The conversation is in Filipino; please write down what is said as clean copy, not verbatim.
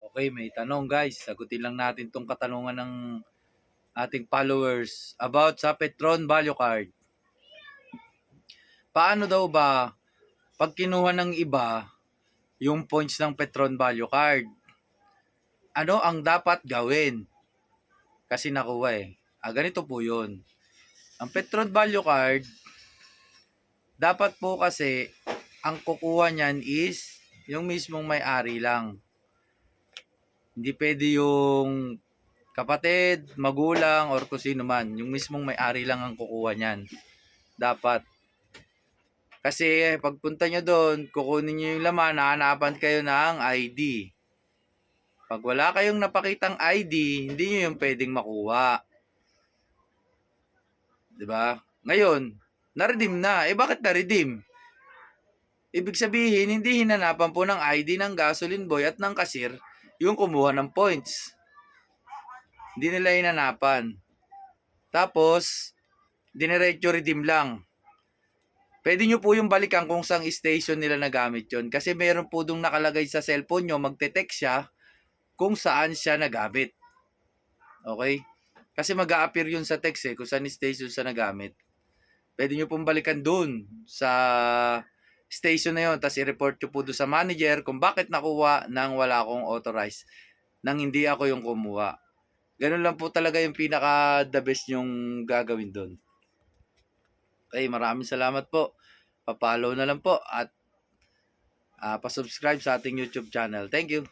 Okay, may tanong guys. Sagutin lang natin tong katanungan ng ating followers about sa Petron Value Card. Paano daw ba pag kinuha ng iba yung points ng Petron Value Card? Ano ang dapat gawin? Kasi nakuha eh. Ganito po yun. Ang Petron Value Card, dapat po kasi ang kukuha niyan is yung mismong may-ari lang. Hindi pwede yung kapatid, magulang, or kung sino man. Yung mismong may-ari lang ang kukuha niyan. Dapat. Kasi pagpunta nyo doon, kukunin nyo yung laman, hahanapan kayo ng ID. Pag wala kayong napakitang ID, hindi nyo yung pwedeng makuha. Diba? Ngayon, na-redeem na. Bakit na-redeem? Ibig sabihin, hindi hinanapan po ng ID ng gasoline boy at ng cashier yung kumuha ng points. Hindi nila hinanapan. Tapos, diniretso redeem lang. Pwede nyo po yung balikan kung saan station nila nagamit yon. Kasi meron po dong nakalagay sa cellphone nyo, magte-text siya kung saan siya nagamit. Okay? Kasi mag-a-appear yun sa text kung saan station siya nagamit. Pwede nyo pong balikan dun sa station na yun. Tapos i-report nyo po doon sa manager kung bakit nakuha nang wala akong authorized. Nang hindi ako yung kumuha. Ganun lang po talaga yung pinaka the best yung gagawin doon. Okay, maraming salamat po. Pa-follow na lang po at pa-subscribe sa ating YouTube channel. Thank you.